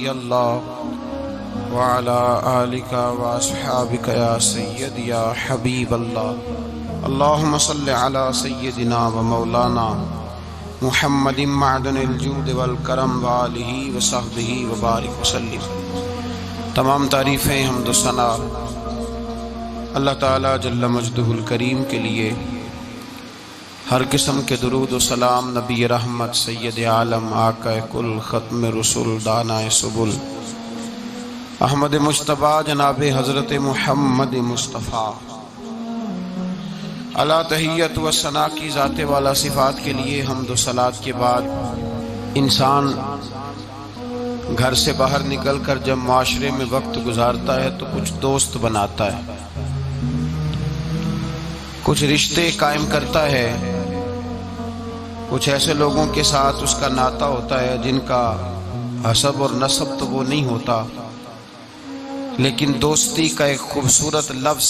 نبی اللہ وعلی آلک واصحابک یا سیدی یا حبیب اللہ اللہم صل علی سیدنا و مولانا محمد معدن الجود والکرم وآلہ وصحبہ وبارک وسلم۔ تمام تعریفیں حمد و ثنا اللہ تعالیٰ جل مجدہ الکریم کے لیے، ہر قسم کے درود و سلام نبی رحمت سید عالم آقا کل ختم رسول دانائے سبل احمد مجتبیٰ جناب حضرت محمد مصطفیٰ علی تحیت و ثنا کی ذات والا صفات کے لیے حمد و صلات کے بعد انسان گھر سے باہر نکل کر جب معاشرے میں وقت گزارتا ہے تو کچھ دوست بناتا ہے، کچھ رشتے قائم کرتا ہے، کچھ ایسے لوگوں کے ساتھ اس کا ناطہ ہوتا ہے جن کا حسب اور نسب تو وہ نہیں ہوتا، لیکن دوستی کا ایک خوبصورت لفظ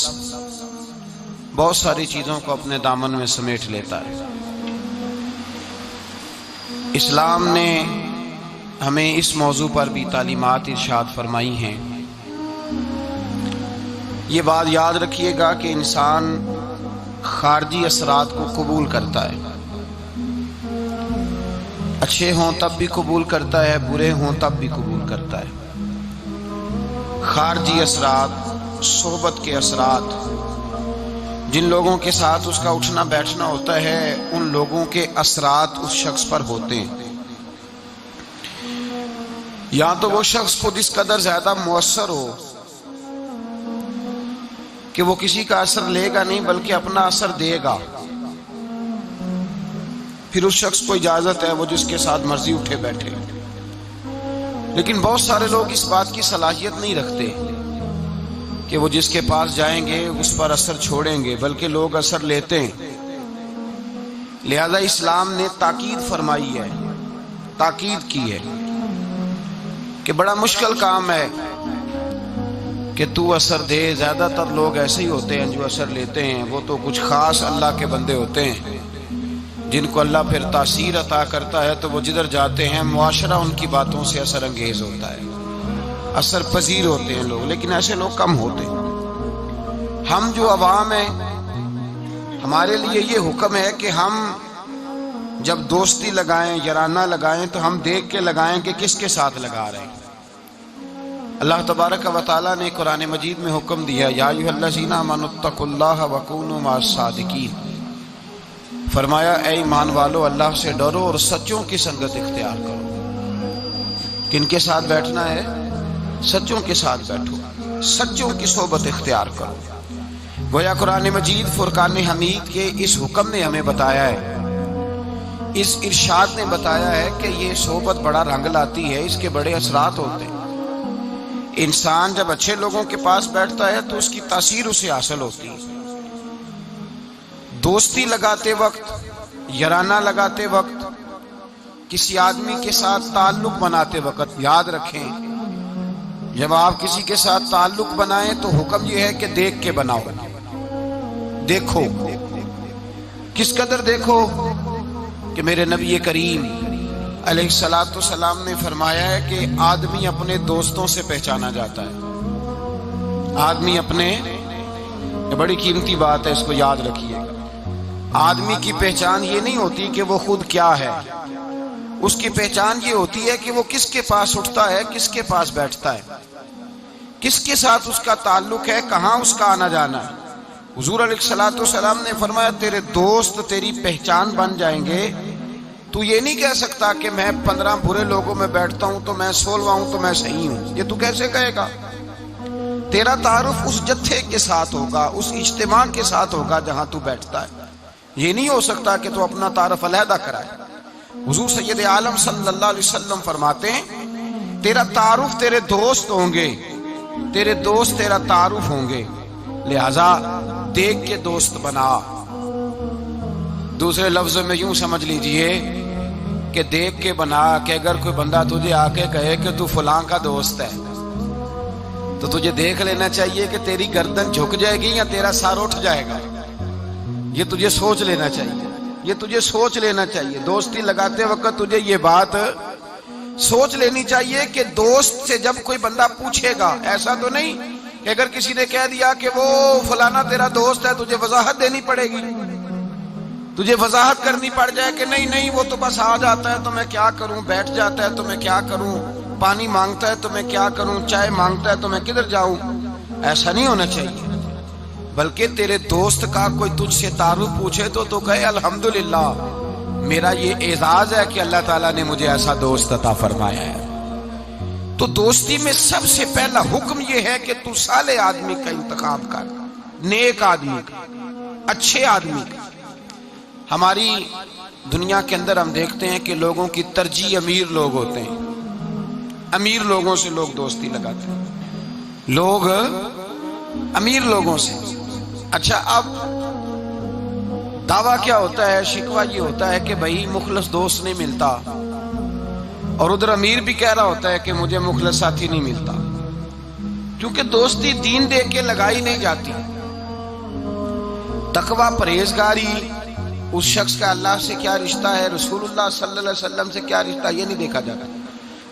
بہت ساری چیزوں کو اپنے دامن میں سمیٹ لیتا ہے۔ اسلام نے ہمیں اس موضوع پر بھی تعلیمات ارشاد فرمائی ہیں۔ یہ بات یاد رکھیے گا کہ انسان خارجی اثرات کو قبول کرتا ہے، اچھے ہوں تب بھی قبول کرتا ہے، برے ہوں تب بھی قبول کرتا ہے۔ خارجی اثرات، صحبت کے اثرات، جن لوگوں کے ساتھ اس کا اٹھنا بیٹھنا ہوتا ہے ان لوگوں کے اثرات اس شخص پر ہوتے ہیں۔ یا تو وہ شخص خود اس قدر زیادہ مؤثر ہو کہ وہ کسی کا اثر لے گا نہیں بلکہ اپنا اثر دے گا، پھر اس شخص کو اجازت ہے وہ جس کے ساتھ مرضی اٹھے بیٹھے۔ لیکن بہت سارے لوگ اس بات کی صلاحیت نہیں رکھتے کہ وہ جس کے پاس جائیں گے اس پر اثر چھوڑیں گے، بلکہ لوگ اثر لیتے ہیں۔ لہذا اسلام نے تاکید فرمائی ہے، تاکید کی ہے کہ بڑا مشکل کام ہے کہ تو اثر دے۔ زیادہ تر لوگ ایسے ہی ہوتے ہیں جو اثر لیتے ہیں، وہ تو کچھ خاص اللہ کے بندے ہوتے ہیں جن کو اللہ پھر تاثیر عطا کرتا ہے تو وہ جدھر جاتے ہیں معاشرہ ان کی باتوں سے اثر انگیز ہوتا ہے، اثر پذیر ہوتے ہیں لوگ، لیکن ایسے لوگ کم ہوتے ہیں۔ ہم جو عوام ہیں، ہمارے لیے یہ حکم ہے کہ ہم جب دوستی لگائیں، یارانہ لگائیں تو ہم دیکھ کے لگائیں کہ کس کے ساتھ لگا رہے ہیں۔ اللہ تبارک و تعالیٰ نے قرآن مجید میں حکم دیا، یا ایھا الذین آمنوا اتقوا اللہ وکونوا مع الصادقین، فرمایا اے ایمان والو اللہ سے ڈرو اور سچوں کی سنگت اختیار کرو۔ کن کے ساتھ بیٹھنا ہے؟ سچوں کے ساتھ بیٹھو، سچوں کی صحبت اختیار کرو۔ گویا قرآن مجید فرقان حمید کے اس حکم نے ہمیں بتایا ہے، اس ارشاد نے بتایا ہے کہ یہ صحبت بڑا رنگ لاتی ہے، اس کے بڑے اثرات ہوتے ہیں۔ انسان جب اچھے لوگوں کے پاس بیٹھتا ہے تو اس کی تاثیر اسے حاصل ہوتی ہے۔ دوستی لگاتے وقت، یارانہ لگاتے وقت، کسی آدمی کے ساتھ تعلق بناتے وقت یاد رکھیں، جب آپ کسی کے ساتھ تعلق بنائیں تو حکم یہ ہے کہ دیکھ کے بناؤ۔ دیکھو، کس قدر دیکھو کہ میرے نبی کریم علیہ الصلوۃ والسلام نے فرمایا ہے کہ آدمی اپنے دوستوں سے پہچانا جاتا ہے۔ آدمی اپنے، یہ بڑی قیمتی بات ہے، اس کو یاد رکھیے گا۔ آدمی کی پہچان یہ نہیں ہوتی کہ وہ خود کیا ہے، اس کی پہچان یہ ہوتی ہے کہ وہ کس کے پاس اٹھتا ہے، کس کے پاس بیٹھتا ہے، کس کے ساتھ اس کا تعلق ہے، کہاں اس کا آنا جانا ہے۔ حضور علیہ الصلوۃ والسلام نے فرمایا تیرے دوست تیری پہچان بن جائیں گے۔ تو یہ نہیں کہہ سکتا کہ میں 15 برے لوگوں میں بیٹھتا ہوں تو میں 16واں ہوں تو میں صحیح ہوں، یہ تو کیسے کہے گا؟ تیرا تعارف اس جتھے کے ساتھ ہوگا، اس اجتماع کے ساتھ ہوگا جہاں تو بیٹھتا ہے۔ یہ نہیں ہو سکتا کہ تو اپنا تعارف علیحدہ کرائے۔ حضور سید عالم صلی اللہ علیہ وسلم فرماتے ہیں تیرا تعارف تیرے دوست ہوں گے، تیرے دوست تیرا تعارف ہوں گے، لہذا دیکھ کے دوست بنا۔ دوسرے لفظوں میں یوں سمجھ لیجئے کہ دیکھ کے بنا کہ اگر کوئی بندہ تجھے آ کے کہے کہ تو فلاں کا دوست ہے تو تجھے دیکھ لینا چاہیے کہ تیری گردن جھک جائے گی یا تیرا سر اٹھ جائے گا۔ یہ تجھے سوچ لینا چاہیے، یہ تجھے سوچ لینا چاہیے۔ دوستی لگاتے وقت تجھے یہ بات سوچ لینی چاہیے کہ دوست سے جب کوئی بندہ پوچھے گا، ایسا تو نہیں کہ اگر کسی نے کہہ دیا کہ وہ فلانا تیرا دوست ہے، تجھے وضاحت دینی پڑے گی، تجھے وضاحت کرنی پڑ جائے کہ نہیں نہیں وہ تو بس آ جاتا ہے تو میں کیا کروں، بیٹھ جاتا ہے تو میں کیا کروں، پانی مانگتا ہے تو میں کیا کروں، چائے مانگتا ہے تو میں کدھر جاؤں۔ ایسا نہیں ہونا چاہیے، بلکہ تیرے دوست کا کوئی تجھ سے تعارف پوچھے تو کہے الحمدللہ میرا یہ اعزاز ہے کہ اللہ تعالیٰ نے مجھے ایسا دوست عطا فرمایا ہے۔ تو دوستی میں سب سے پہلا حکم یہ ہے کہ تو صالح آدمی کا انتخاب کر، نیک آدمی کا، اچھے آدمی کا۔ ہماری دنیا کے اندر ہم دیکھتے ہیں کہ لوگوں کی ترجیح امیر لوگ ہوتے ہیں، امیر لوگوں سے لوگ دوستی لگاتے ہیں، لوگ امیر لوگوں سے۔ اچھا، اب دعویٰ کیا ہوتا ہے، شکوہ یہ ہوتا ہے کہ بھائی مخلص دوست نہیں ملتا، اور ادھر امیر بھی کہہ رہا ہوتا ہے کہ مجھے مخلص ساتھی نہیں ملتا، کیونکہ دوستی دین دے کے لگائی نہیں جاتی۔ تقویٰ، پرہیزگاری، اس شخص کا اللہ سے کیا رشتہ ہے، رسول اللہ صلی اللہ علیہ وسلم سے کیا رشتہ، یہ نہیں دیکھا جاتا۔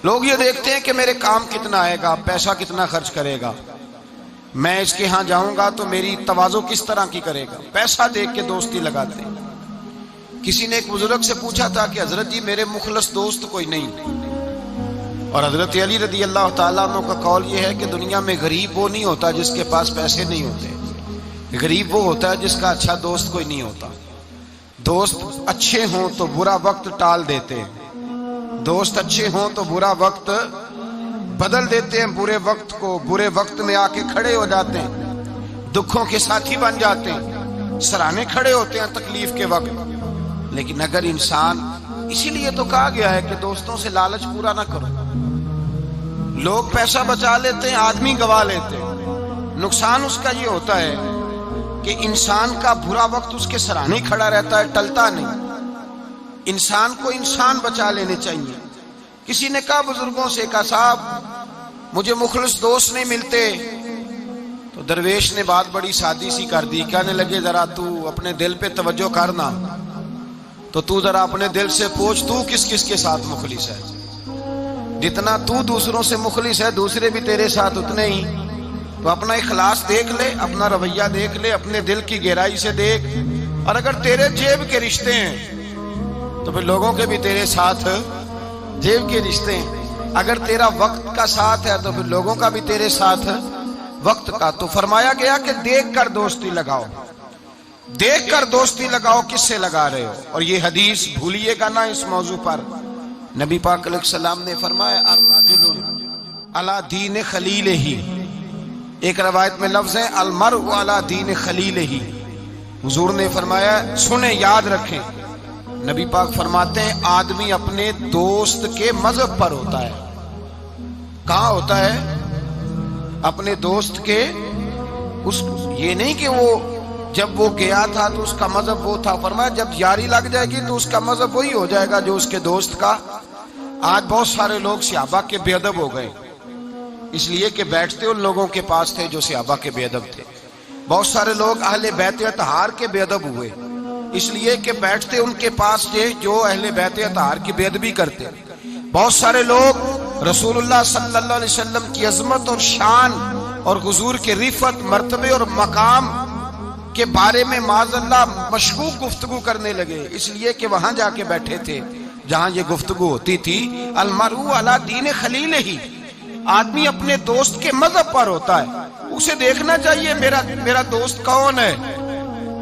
لوگ یہ دیکھتے ہیں کہ میرے کام کتنا آئے گا، پیسہ کتنا خرچ کرے گا، میں اس کے ہاں جاؤں گا تو میری تواضع کس طرح کی کرے گا، پیسہ دیکھ کے دوستی لگاتے ہیں۔ کسی نے ایک بزرگ سے پوچھا تھا کہ حضرت جی میرے مخلص دوست کوئی نہیں، اور حضرت علی رضی اللہ تعالیٰ عنہ کا قول یہ ہے کہ دنیا میں غریب وہ نہیں ہوتا جس کے پاس پیسے نہیں ہوتے، غریب وہ ہوتا ہے جس کا اچھا دوست کوئی نہیں ہوتا۔ دوست اچھے ہوں تو برا وقت ٹال دیتے ہیں، دوست اچھے ہوں تو برا وقت بدل دیتے ہیں، برے وقت کو برے وقت میں آ کے کھڑے ہو جاتے ہیں، دکھوں کے ساتھی بن جاتے ہیں، سراہنے کھڑے ہوتے ہیں تکلیف کے وقت۔ لیکن اگر انسان، اسی لیے تو کہا گیا ہے کہ دوستوں سے لالچ پورا نہ کرو۔ لوگ پیسہ بچا لیتے ہیں، آدمی گوا لیتے ہیں۔ نقصان اس کا یہ ہوتا ہے کہ انسان کا برا وقت اس کے سراہنے کھڑا رہتا ہے، ٹلتا نہیں۔ انسان کو انسان بچا لینے چاہیے۔ کسی نے کہا بزرگوں سے، کہا صاحب مجھے مخلص دوست نہیں ملتے، تو درویش نے بات بڑی سادی سی کر دی، کہنے لگے ذرا تو اپنے دل پہ توجہ کرنا، تو ذرا اپنے دل سے پوچھ تو کس کس کے ساتھ مخلص ہے۔ جتنا تو دوسروں سے مخلص ہے دوسرے بھی تیرے ساتھ اتنے ہی۔ تو اپنا اخلاص دیکھ لے، اپنا رویہ دیکھ لے، اپنے دل کی گہرائی سے دیکھ، اور اگر تیرے جیب کے رشتے ہیں تو پھر لوگوں کے بھی تیرے ساتھ جیب کے رشتے ہیں۔ اگر تیرا وقت کا ساتھ ہے تو پھر لوگوں کا بھی تیرے ساتھ وقت کا۔ تو فرمایا گیا کہ دیکھ کر دوستی لگاؤ، دیکھ کر دوستی لگاؤ کس سے لگا رہے ہو۔ اور یہ حدیث بھولیے گا نا اس موضوع پر، نبی پاک علیہ السلام نے فرمایا الرجل علی دین خلیلہ، ایک روایت میں لفظ ہے المرء علی دین خلیلہ۔ حضور نے فرمایا، سنیں یاد رکھیں، نبی پاک فرماتے ہیں آدمی اپنے دوست کے مذہب پر ہوتا ہے۔ کہاں ہوتا ہے؟ اپنے دوست کے، یہ نہیں کہ وہ جب وہ گیا تھا تو اس کا مذہب وہ تھا، فرمایا جب یاری لگ جائے گی تو اس کا مذہب وہی ہو جائے گا جو اس کے دوست کا۔ آج بہت سارے لوگ صحابہ کے بے ادب ہو گئے، اس لیے کہ بیٹھتے ان لوگوں کے پاس تھے جو صحابہ کے بے ادب تھے۔ بہت سارے لوگ اہل بیت اطہار کے بے ادب ہوئے، اس لیے کہ بیٹھتے ان کے پاس تھے جو اہل بیت اطہار کی بے ادبی کرتے۔ بہت سارے لوگ رسول اللہ صلی اللہ علیہ وسلم کی عظمت اور شان اور حضور کے رفعت، مرتبے اور مقام کے بارے میں معاذ اللہ مشکوک گفتگو کرنے لگے، اس لیے کہ وہاں جا کے بیٹھے تھے جہاں یہ گفتگو ہوتی تھی۔ المرء علی دین خلیلہ، آدمی اپنے دوست کے مذہب پر ہوتا ہے، اسے دیکھنا چاہیے میرا دوست کون ہے۔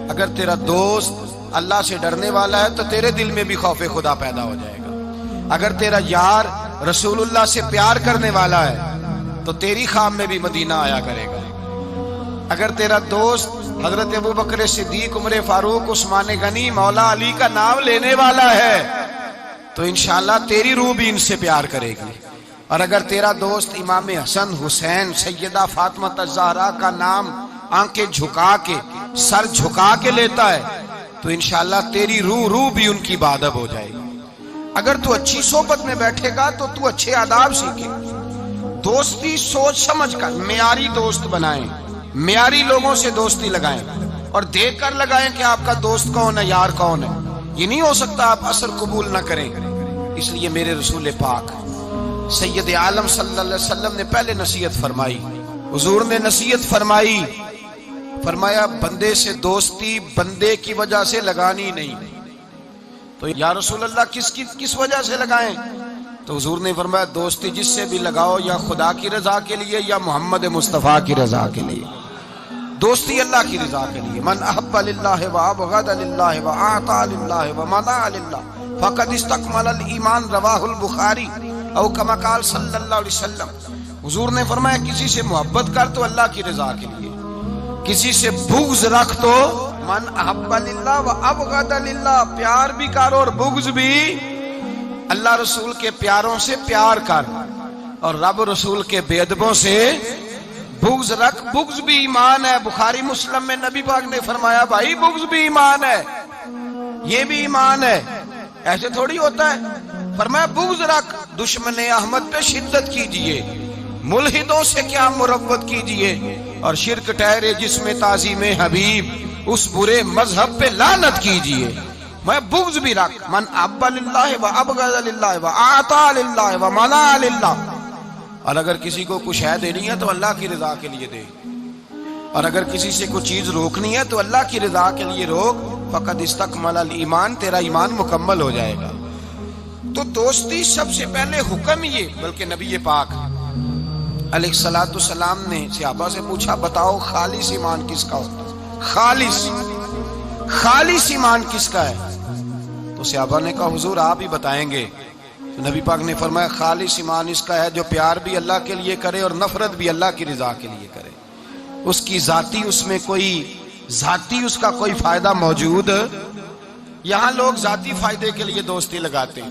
اگر تیرا دوست اللہ سے ڈرنے والا ہے تو تیرے دل میں بھی خوف خدا پیدا ہو جائے گا۔ اگر تیرا یار رسول اللہ سے پیار کرنے والا ہے تو تیری خواب میں بھی مدینہ آیا کرے گا۔ اگر تیرا دوست حضرت ابوبکر صدیق، عمر فاروق، عثمان غنی، مولا علی کا نام لینے والا ہے تو انشاءاللہ تیری روح بھی ان سے پیار کرے گی۔ اور اگر تیرا دوست امام حسن، حسین، سیدہ فاطمہ الزہرا کا نام آنکھیں جھکا کے، سر جھکا کے لیتا ہے تو انشاءاللہ تیری روح بھی ان کی بادب ہو جائے گی۔ اگر تو اچھی صحبت میں بیٹھے گا تو تو اچھے آداب سیکھے۔ دوستی سوچ سمجھ کر معیاری دوست بنائیں، معیاری لوگوں سے دوستی لگائیں، اور دیکھ کر لگائیں کہ آپ کا دوست کون ہے، یار کون ہے۔ یہ نہیں ہو سکتا آپ اثر قبول نہ کریں۔ اس لیے میرے رسول پاک سید عالم صلی اللہ علیہ وسلم نے پہلے نصیحت فرمائی. حضور نے نصیحت فرمائی، فرمایا بندے سے دوستی بندے کی وجہ سے لگانی نہیں. تو یا رسول اللہ کس وجہ سے لگائیں؟ تو حضور نے فرمایا دوستی جس سے بھی لگاؤ یا خدا کی رضا کے لیے یا محمد مصطفیٰ کی رضا کے لیے. دوستی اللہ کی رضا کے لیے. من احب للہ وابغض للہ واعطى للہ ومنع للہ فقد استکمل الایمان، رواہ البخاری او کما قال صلی اللہ علیہ وسلم. حضور نے فرمایا کسی سے محبت کر تو اللہ کی رضا کے لیے، کسی سے بغض رکھ تو من احب للہ وابغض للہ، پیار بھی کر اور بغض بھی اللہ رسول کے پیاروں سے پیار کر اور رب رسول کے بے ادبوں سے بغض رکھ. بغض بھی ایمان ہے. بخاری مسلم میں نبی پاک نے فرمایا بھائی بغض بھی ایمان ہے، یہ بھی ایمان ہے. ایسے تھوڑی ہوتا ہے. فرمایا بغض رکھ، دشمن احمد پہ شدت کیجئے، ملحدوں سے کیا مروت کیجئے، اور شرک ٹھہرے جس میں تعظیم حبیب، اس برے مذہب پہ لعنت کیجئے. میں بغض بھی رکھ. من احب للہ وابغض للہ واعطى للہ ومنع للہ. اور اگر کسی کو کچھ ہے دینی ہے تو اللہ کی رضا کے لیے دے، اور اگر کسی سے کوئی چیز روکنی ہے تو اللہ کی رضا کے لیے روک. فقد استکمل الایمان، تیرا ایمان مکمل ہو جائے گا. تو دوستی سب سے پہلے حکم یہ، بلکہ نبی پاک علیہ الصلوۃ والسلام نے صحابہ سے پوچھا بتاؤ خالص ایمان کس کا ہوتا ہے؟ خالص ایمان کس کا ہے؟ تو صحابہ نے کہا حضور آپ ہی بتائیں گے. تو نبی پاک نے فرمایا خالص ایمان اس کا ہے جو پیار بھی اللہ کے لیے کرے اور نفرت بھی اللہ کی رضا کے لیے کرے. اس کی ذاتی اس میں کوئی ذاتی اس کا کوئی فائدہ موجود. یہاں لوگ ذاتی فائدے کے لیے دوستی لگاتے ہیں.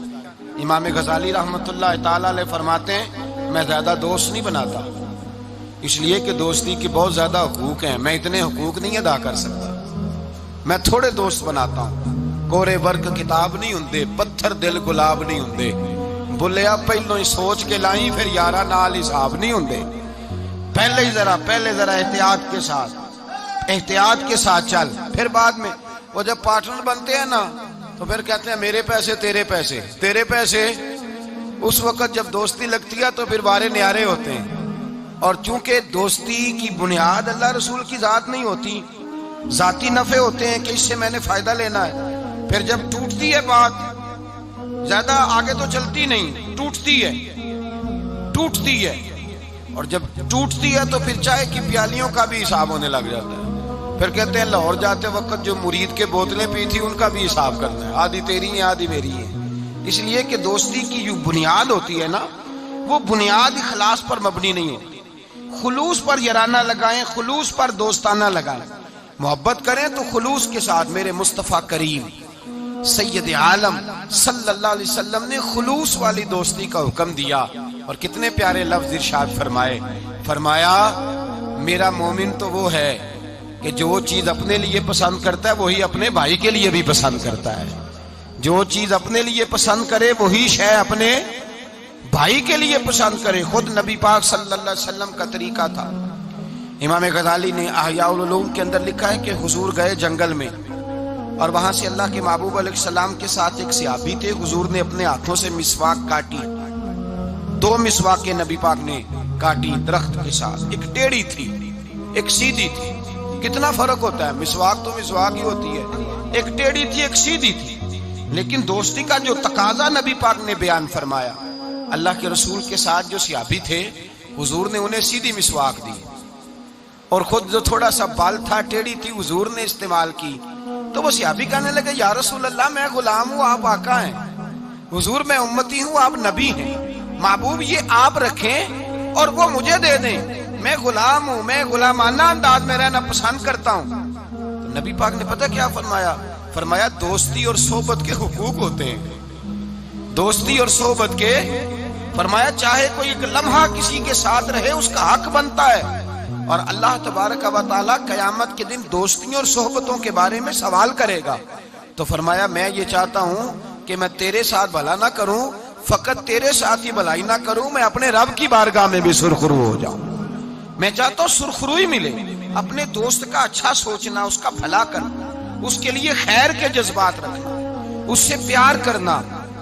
امام غزالی رحمۃ اللہ تعالی علیہ فرماتے ہیں میں زیادہ دوست نہیں بناتا، اس لیے کہ دوستی کے بہت زیادہ حقوق ہیں، میں اتنے حقوق نہیں ادا کر سکتا. میں تھوڑے دوست بناتا ہوں. کورے ورک کتاب نہیں ہوندے، پتھر دل گلاب نہیں ہوندے. بولیا پہلو ہی سوچ کے لائیں پھر یارہ نال حساب نہیں ہوندے. پہلے ذرا احتیاط کے ساتھ چل، پھر بعد میں وہ جب پارٹنر بنتے ہیں نا تو پھر کہتے ہیں میرے پیسے تیرے پیسے. اس وقت جب دوستی لگتی ہے تو پھر وارے نیارے ہوتے ہیں. اور چونکہ دوستی کی بنیاد اللہ رسول کی ذات نہیں ہوتی، ذاتی نفع ہوتے ہیں کہ اس سے میں نے فائدہ لینا ہے. پھر جب ٹوٹتی ہے بات زیادہ آگے تو چلتی نہیں، ٹوٹتی ہے. اور جب ٹوٹتی ہے تو پھر چائے کی پیالیوں کا بھی حساب ہونے لگ جاتا ہے. پھر کہتے ہیں لاہور جاتے وقت جو مرید کے بوتلیں پی تھی ان کا بھی حساب کرنا ہے، آدھی تیری ہیں آدھی میری ہے. اس لیے کہ دوستی کی جو بنیاد ہوتی ہے نا وہ بنیاد اخلاص پر مبنی نہیں ہوتی. خلوص پر یارانہ لگائیں، خلوص پر دوستانہ لگائیں. محبت کریں تو خلوص کے ساتھ. میرے مصطفیٰ کریم سید عالم صلی اللہ علیہ وسلم نے خلوص والی دوستی کا حکم دیا. اور کتنے پیارے لفظ ارشاد فرمایا میرا مومن تو وہ ہے کہ جو چیز اپنے لیے پسند کرتا ہے وہی اپنے بھائی کے لیے بھی پسند کرتا ہے. جو چیز اپنے لیے پسند کرے وہی شے اپنے بھائی کے لیے پسند کرے. خود نبی پاک صلی اللہ علیہ وسلم کا طریقہ تھا. امام غزالی نے احیاء العلوم کے اندر لکھا ہے کہ حضور گئے جنگل میں اور وہاں سے اللہ کے محبوب علیہ السلام کے ساتھ ایک صحابی تھے. حضور نے اپنے ہاتھوں سے مسواک کاٹی. 2 مسواکیں نبی پاک نے کاٹی درخت کے ساتھ. ایک ٹیڑھی تھی ایک سیدھی تھی. کتنا فرق ہوتا ہے، مسواک تو مسواک ہی ہوتی ہے. ایک ٹیڑھی تھی ایک سیدھی تھی. لیکن دوستی کا جو تقاضا نبی پاک نے بیان فرمایا، اللہ کے رسول کے ساتھ جو صحابی تھے حضور نے انہیں سیدھی مسواک دی اور خود جو تھوڑا سا بال تھا ٹیڑھی تھی حضور نے استعمال کی. تو وہ صحابی کہنے لگے یا رسول اللہ میں غلام ہوں آپ آقا ہیں، حضور میں امتی ہوں آپ نبی ہیں، محبوب یہ آپ رکھیں اور وہ مجھے دے دیں. میں غلام ہوں، میں غلامانہ انداز میں رہنا پسند کرتا ہوں. تو نبی پاک نے پتہ کیا فرمایا دوستی اور صحبت کے حقوق ہوتے ہیں. دوستی اور صحبت کے فرمایا چاہے کوئی ایک لمحہ کسی کے ساتھ رہے اس کا حق بنتا ہے. اور اللہ تبارک و تعالیٰ قیامت کے دن دوستیوں اور صحبتوں کے بارے میں سوال کرے گا. تو فرمایا میں یہ چاہتا ہوں کہ میں تیرے ساتھ بھلا نہ کروں، فقط تیرے ساتھ ہی بھلائی نہ کروں، میں اپنے رب کی بارگاہ میں بھی سرخرو ہو جاؤں. میں چاہتا ہوں سرخروئی ملے. اپنے دوست کا اچھا سوچنا، اس کا بھلا کرنا، اس کے لیے خیر کے جذبات رکھنا، اس سے پیار کرنا،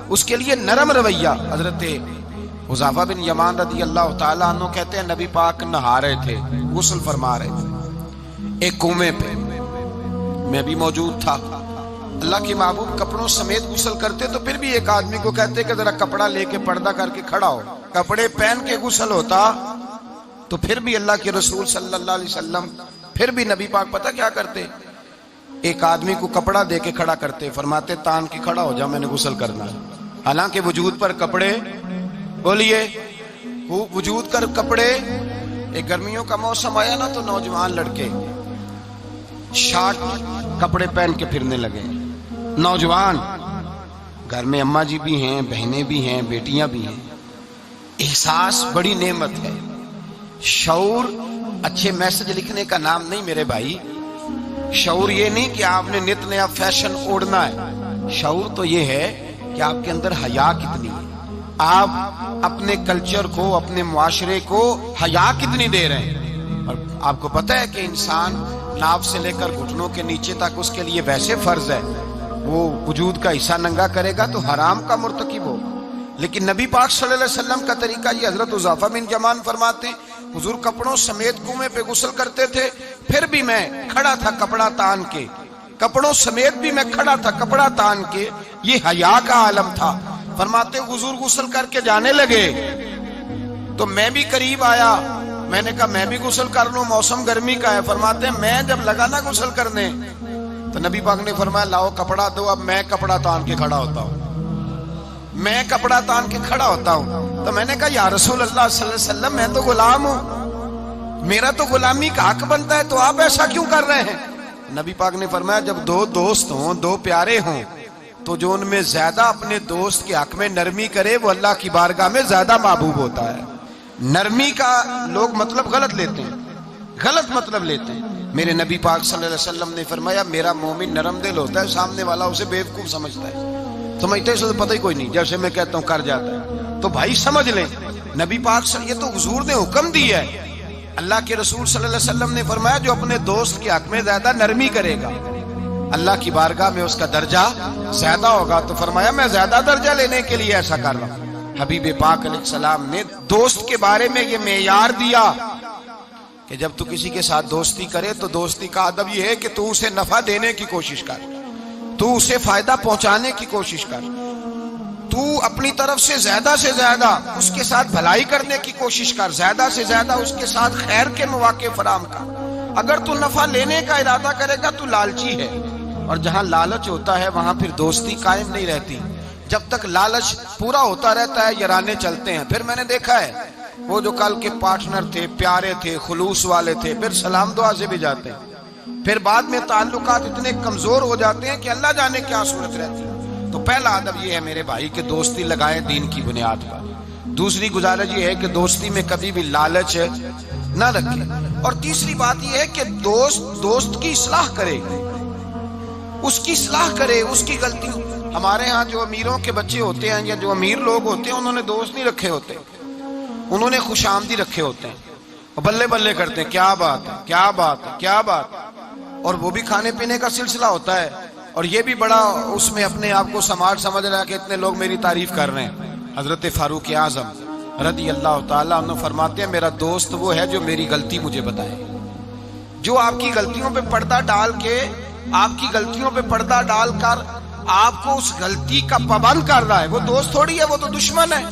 اس کے لیے نرم رویہ. حضرت حذیفہ بن یمان رضی اللہ تعالیٰ عنہ کہتے ہیں نبی پاک نہا رہے تھے، غسل فرما رہے تھے ایک کنویں پہ، میں بھی موجود تھا۔ اللہ کے محبوب کپڑوں سمیت غسل کرتے تو پھر بھی ایک آدمی کو کہتے کہ ذرا کپڑا لے کے پردہ کر کے کھڑا ہو۔ کپڑے پہن کے غسل ہوتا تو پھر بھی اللہ کے رسول صلی اللہ علیہ وسلم، پھر بھی نبی پاک پتہ کیا کرتے، ایک آدمی کو کپڑا دے کے کھڑا کرتے، فرماتے تان کے کھڑا ہو جا، میں نے غسل کرنا ہے۔ حالانکہ وجود پر کپڑے، بولیے وجود پر کپڑے، ایک گرمیوں کا موسم آیا نا تو نوجوان لڑکے شارٹ کپڑے پہن کے پھرنے لگے۔ نوجوان گھر میں اماں جی بھی ہیں، بہنیں بھی ہیں، بیٹیاں بھی ہیں۔ احساس بڑی نعمت ہے۔ شعور اچھے میسج لکھنے کا نام نہیں میرے بھائی۔ شعور یہ نہیں کہ آپ نے نت نیا فیشن اوڑھنا ہے، شعور تو یہ ہے کہ آپ کے اندر حیا کتنی ہے، آپ اپنے کلچر کو، اپنے معاشرے کو حیا کتنی دے رہے ہیں۔ اور آپ کو پتہ ہے کہ انسان ناف سے لے کر گھٹنوں کے نیچے تک اس کے لیے ویسے فرض ہے، وہ وجود کا حصہ ننگا کرے گا تو حرام کا مرتکب ہوگا۔ لیکن نبی پاک صلی اللہ علیہ وسلم کا طریقہ یہ، حضرت حذیفہ بن یمان فرماتے حضور کپڑوں سمیت کنویں پہ غسل کرتے تھے، پھر بھی میں کھڑا تھا کپڑا تان کے، کپڑوں سمیت بھی میں کھڑا تھا کپڑا تان کے۔ یہ حیا کا عالم تھا۔ فرماتے حضور غسل کر کے جانے لگے تو میں بھی قریب آیا، میں نے کہا میں بھی غسل کر لوں، موسم گرمی کا ہے۔ فرماتے میں جب لگا نا غسل کرنے تو نبی پاک نے فرمایا لاؤ کپڑا دو، اب میں کپڑا تان کے کھڑا ہوتا ہوں، میں کپڑا تان کے کھڑا ہوتا ہوں۔ تو میں نے کہا یا رسول اللہ صلی اللہ علیہ وسلم میں تو غلام ہوں، میرا تو غلامی کا حق بنتا ہے، تو آپ ایسا کیوں کر رہے ہیں؟ نبی پاک نے فرمایا جب دو دوست ہوں، دو پیارے ہوں، تو جو ان میں زیادہ اپنے دوست کے حق میں نرمی کرے وہ اللہ کی بارگاہ میں زیادہ محبوب ہوتا ہے۔ نرمی کا لوگ مطلب غلط لیتے ہیں، غلط مطلب لیتے ہیں۔ میرے نبی پاک صلی اللہ علیہ وسلم نے فرمایا میرا مومن نرم دل ہوتا ہے، سامنے والا اسے بیوقوف سمجھتا ہے، سمجھتے اسے پتہ ہی کوئی نہیں، جیسے میں کہتا ہوں کر جاتا ہے۔ تو بھائی سمجھ لیں نبی پاک یہ تو حضور نے حکم دی ہے۔ اللہ کے رسول صلی اللہ علیہ وسلم نے فرمایا جو اپنے دوست کے حق میں زیادہ نرمی کرے گا اللہ کی بارگاہ میں اس کا درجہ زیادہ ہوگا۔ تو فرمایا میں زیادہ درجہ لینے کے لیے ایسا کر رہا ہوں۔ حبیب پاک علیہ السلام نے دوست کے بارے میں یہ معیار دیا کہ جب تو کسی کے ساتھ دوستی کرے تو دوستی کا ادب یہ ہے کہ تو اسے نفع دینے کی کوشش کر، تو اسے فائدہ پہنچانے کی کوشش کر، تو اپنی طرف سے زیادہ اس کے ساتھ بھلائی کرنے کی کوشش کر، زیادہ سے زیادہ اس کے ساتھ خیر کے مواقع فراہم کر۔ اگر تو نفع لینے کا ارادہ کرے گا تو لالچی ہے، اور جہاں لالچ ہوتا ہے وہاں پھر دوستی قائم نہیں رہتی۔ جب تک لالچ پورا ہوتا رہتا ہے یارانے چلتے ہیں۔ پھر میں نے دیکھا ہے وہ جو کل کے پارٹنر تھے، پیارے تھے، خلوص والے تھے، پھر سلام دعا سے بھی جاتے ہیں، پھر بعد میں تعلقات اتنے کمزور ہو جاتے ہیں کہ اللہ جانے کیا صورت رہتی ہے۔ تو پہلا ادب یہ ہے میرے بھائی کہ دوستی لگائیں دین کی بنیاد پر۔ دوسری گزارش یہ ہے کہ دوستی میں کبھی بھی لالچ نہ رکھے، اور تیسری بات یہ ہے کہ دوست کی اصلاح کرے، اس کی اصلاح کرے، اس کی غلطی۔ ہمارے ہاں جو امیروں کے بچے ہوتے ہیں یا جو امیر لوگ ہوتے ہیں انہوں نے دوست نہیں رکھے ہوتے، انہوں نے خوش آمدی رکھے ہوتے ہیں، اور بلے بلے کرتے ہیں کیا بات ہے کیا بات ہے کیا بات ہے، اور وہ بھی کھانے پینے کا سلسلہ ہوتا ہے، اور یہ بھی بڑا اس میں اپنے آپ کو سماج سمجھ رہا ہے کہ اتنے لوگ میری تعریف کر رہے ہیں۔ حضرت فاروق اعظم رضی اللہ تعالیٰ عنہ فرماتے ہیں میرا دوست وہ ہے جو میری غلطی مجھے بتائے، جو آپ کی غلطیوں پہ پردہ ڈال کے، آپ کی غلطیوں پہ پردہ ڈال کر آپ کو اس غلطی کا پابند کر رہا ہے، وہ دوست تھوڑی ہے، وہ تو دشمن ہے۔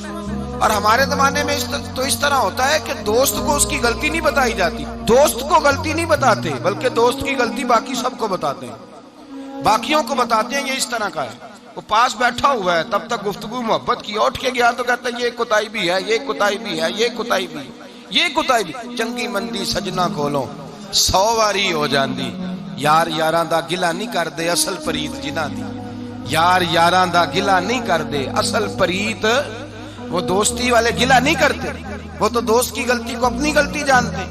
اور ہمارے زمانے میں اس طرح ہوتا ہے کہ دوست کو اس کی غلطی نہیں بتائی جاتی، دوست کو غلطی نہیں بتاتے بلکہ دوست کی غلطی باقی سب کو بتاتے ہیں، باقیوں کو بتاتے ہیں۔ یہ اس طرح کا ہے، وہ پاس بیٹھا ہوا ہے تب تک گفتگو محبت کی، اٹھ کے گیا تو کہتا ہے یہ کوتاہی بھی ہے، یہ کوتاہی بھی ہے، یہ کوتاہی بھی ہے، یہ کوتاہی بھی۔ چنگی مندی سجنا کھولو 100 واری ہو جاندی، یار یاراں دا گلا نہیں کردے اصل پریت جنہاں دی، یار یاراں دا گلا نہیں کردے اصل پریت، وہ دوستی والے گلا نہیں کرتے، وہ تو دوست کی غلطی کو اپنی غلطی جانتے۔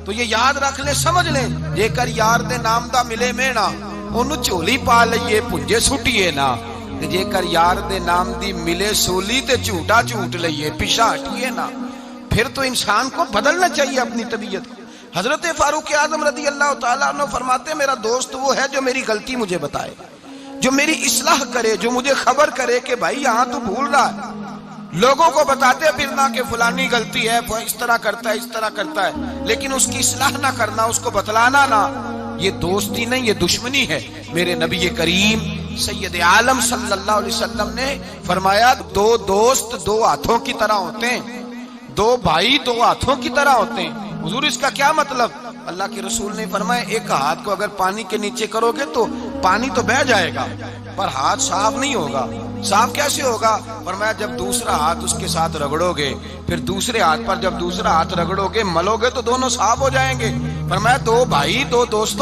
تو یہ یاد رکھ لیں، سمجھ لیں، جے کر یار دے نام دا ملے مینا انہوں چولی پا لئیے پنجے سٹیے نا، جے کر یار دے نام دی ملے سولی تے جھوٹا جھوٹ لئیے پیشا ہٹیے نا۔ پھر تو انسان کو بدلنا چاہیے اپنی طبیعت کو۔ حضرت فاروق اعظم رضی اللہ تعالیٰ عنہ فرماتے میرا دوست وہ ہے جو میری غلطی مجھے بتائے، جو میری اصلاح کرے، جو مجھے خبر کرے کہ بھائی یہاں تو بھول رہا ہے، لوگوں کو بتاتے پھرنا کہ فلانی غلطی ہے، وہ اس طرح کرتا ہے، اس طرح کرتا ہے، لیکن اس کی اصلاح نہ کرنا، اس کو بتلانا نہ، یہ دوستی نہیں، یہ دشمنی ہے۔ میرے نبی کریم سید عالم صلی اللہ علیہ وسلم نے فرمایا دو دوست دو ہاتھوں کی طرح ہوتے ہیں، دو بھائی دو ہاتھوں کی طرح ہوتے ہیں۔ حضور اس کا کیا مطلب؟ اللہ کے رسول نے فرمایا ایک ہاتھ کو اگر پانی کے نیچے کرو گے تو پانی تو بہہ جائے گا، پر ہاتھ صاف نہیں ہوگا۔ صاف کیسے ہوگا؟ فرمایا جب دوسرا ہاتھ اس کے ساتھ رگڑو گے، پھر دوسرے ہاتھ پر جب دوسرا ہاتھ رگڑو گے، ملو گے تو دونوں صاف ہو جائیں گے۔ فرمایا دو بھائی دو دوست